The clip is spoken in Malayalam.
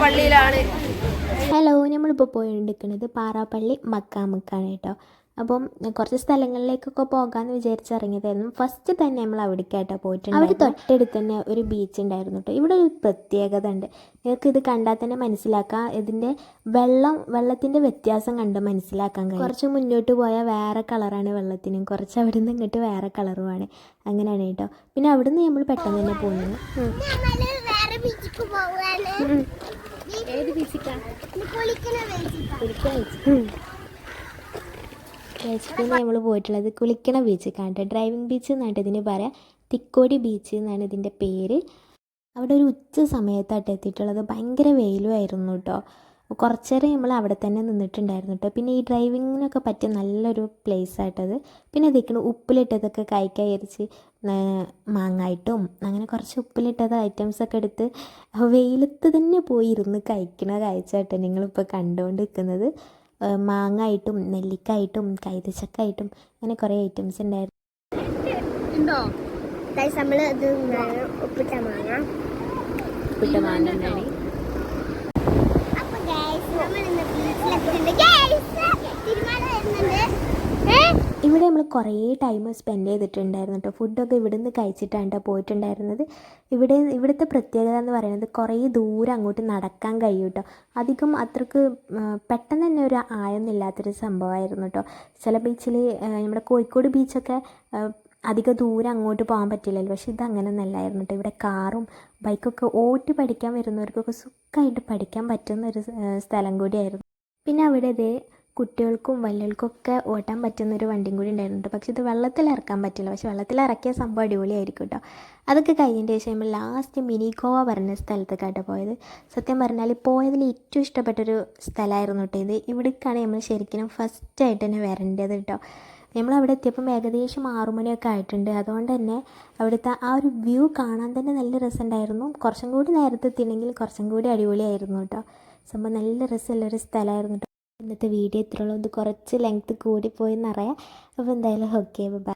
പള്ളിയിലാണ്. ഹലോ, നമ്മളിപ്പോൾ പോയിരിക്കുന്നത് പാറാപ്പള്ളി മക്കാമുക്കാണ് കേട്ടോ. അപ്പം കുറച്ച് സ്ഥലങ്ങളിലേക്കൊക്കെ പോകാമെന്ന് വിചാരിച്ചിറങ്ങിയതായിരുന്നു. ഫസ്റ്റ് തന്നെ നമ്മൾ അവിടേക്കായിട്ടോ പോയിട്ടുണ്ട്. അവിടെ തൊട്ടടുത്ത് തന്നെ ഒരു ബീച്ച് ഉണ്ടായിരുന്നു കേട്ടോ. ഇവിടെ ഒരു പ്രത്യേകത ഉണ്ട്, നിങ്ങൾക്ക് ഇത് കണ്ടാൽ തന്നെ മനസ്സിലാക്കാം. ഇതിൻ്റെ വെള്ളത്തിൻ്റെ വ്യത്യാസം കണ്ട് മനസ്സിലാക്കാൻ കഴിയും. കുറച്ച് മുന്നോട്ട് പോയാൽ വേറെ കളറാണ് വെള്ളത്തിനും, കുറച്ച് അവിടെ നിന്ന് ഇങ്ങോട്ട് വേറെ കളറുമാണ്. അങ്ങനെയാണ് കേട്ടോ. പിന്നെ അവിടെ നിന്ന് നമ്മൾ പെട്ടെന്ന് തന്നെ പോകുന്നു. പിന്നെ നമ്മൾ പോയിട്ടുള്ളത് കുളിക്കണ ബീച്ചിലേക്കാണ് കേട്ടോ. ഡ്രൈവിംഗ് ബീച്ച് എന്നാണ് ഇതിന് പറയാം. തിക്കോടി ബീച്ച് എന്നാണ് ഇതിൻ്റെ പേര്. അവിടെ ഒരു ഉച്ച സമയത്തായിട്ട് എത്തിയിട്ടുള്ളത്. ഭയങ്കര വെയിലുമായിരുന്നു കേട്ടോ. കുറച്ച് നേരം നമ്മൾ അവിടെ തന്നെ നിന്നിട്ടുണ്ടായിരുന്നു കേട്ടോ. പിന്നെ ഈ ഡ്രൈവിങ്ങിനൊക്കെ പറ്റിയ നല്ലൊരു പ്ലേസ് ആയിട്ടത്. പിന്നെ ഇതിക്കണ ഉപ്പിലിട്ടതൊക്കെ കഴിക്കാൻ വിചാരിച്ച് മാങ്ങായിട്ടും അങ്ങനെ കുറച്ച് ഉപ്പിലിട്ടത് ഐറ്റംസൊക്കെ എടുത്ത് വെയിലത്ത് തന്നെ പോയി ഇരുന്ന് കഴിക്കണ കാഴ്ചയായിട്ട് നിങ്ങളിപ്പോൾ കണ്ടുകൊണ്ട് നിൽക്കുന്നത്. മാങ്ങായിട്ടും നെല്ലിക്കായിട്ടും കൈതച്ചക്കായിട്ടും അങ്ങനെ കുറേ ഐറ്റംസ് ഉണ്ടായിരുന്നു. ഉപ്പിട്ട മാങ്ങ ഉണ്ടായി. ഇവിടെ നമ്മൾ കുറേ ടൈം സ്പെൻഡ് ചെയ്തിട്ടുണ്ടായിരുന്നു കേട്ടോ. ഫുഡൊക്കെ ഇവിടെ നിന്ന് കഴിച്ചിട്ടാണ് കേട്ടോ പോയിട്ടുണ്ടായിരുന്നത്. ഇവിടുത്തെ പ്രത്യേകത എന്ന് പറയുന്നത് കുറേ ദൂരം അങ്ങോട്ട് നടക്കാൻ കഴിയും കേട്ടോ. അധികം അത്രക്ക് പെട്ടെന്ന് തന്നെ ഒരു ആയൊന്നുമില്ലാത്തൊരു സംഭവമായിരുന്നു കേട്ടോ. ചില ബീച്ചിൽ നമ്മുടെ കോഴിക്കോട് ബീച്ചൊക്കെ അധിക ദൂരം അങ്ങോട്ട് പോകാൻ പറ്റില്ലല്ലോ. പക്ഷെ ഇത് അങ്ങനെ ഒന്നല്ലായിരുന്നു കേട്ടോ. ഇവിടെ കാറും ബൈക്കൊക്കെ ഓട്ടി പഠിക്കാൻ വരുന്നവർക്കൊക്കെ സുഖമായിട്ട് പഠിക്കാൻ പറ്റുന്ന ഒരു സ്ഥലം കൂടിയായിരുന്നു. പിന്നെ അവിടെ കുട്ടികൾക്കും വലിയവർക്കൊക്കെ ഓട്ടാൻ പറ്റുന്നൊരു വണ്ടിയും കൂടി ഉണ്ടായിരുന്നു. പക്ഷേ ഇത് വെള്ളത്തിൽ ഇറക്കാൻ പറ്റില്ല. പക്ഷേ വെള്ളത്തിൽ ഇറക്കിയ സംഭവം അടിപൊളിയായിരിക്കും കേട്ടോ. അതൊക്കെ കഴിഞ്ഞതിന് ശേഷം നമ്മൾ ലാസ്റ്റ് മിനി ഗോവ പറഞ്ഞ സ്ഥലത്തേക്കാട്ടോ പോയത്. സത്യം പറഞ്ഞാൽ പോയതിൽ ഏറ്റവും ഇഷ്ടപ്പെട്ടൊരു സ്ഥലമായിരുന്നു കേട്ടോ ഇത്. ഇവിടേക്കാണ് നമ്മൾ ശരിക്കും ഫസ്റ്റായിട്ട് തന്നെ വരേണ്ടത് കേട്ടോ. നമ്മളവിടെ എത്തിയപ്പം ഏകദേശം 6 മണിയൊക്കെ ആയിട്ടുണ്ട്. അതുകൊണ്ട് തന്നെ അവിടുത്തെ ആ ഒരു വ്യൂ കാണാൻ തന്നെ നല്ല രസമുണ്ടായിരുന്നു. കുറച്ചും കൂടി നേരത്തെ എത്തിയെങ്കിൽ കുറച്ചും കൂടി അടിപൊളിയായിരുന്നു കേട്ടോ. സംഭവം നല്ല രസമുള്ളൊരു സ്ഥലമായിരുന്നു കേട്ടോ. ഇന്നത്തെ വീഡിയോ ഇത്രയുള്ളൂ. ഇത് കുറച്ച് ലെങ്ത്ത് കൂടിപ്പോയി എന്നറിയാം. അപ്പോൾ എന്തായാലും ഓക്കെ, ബൈ.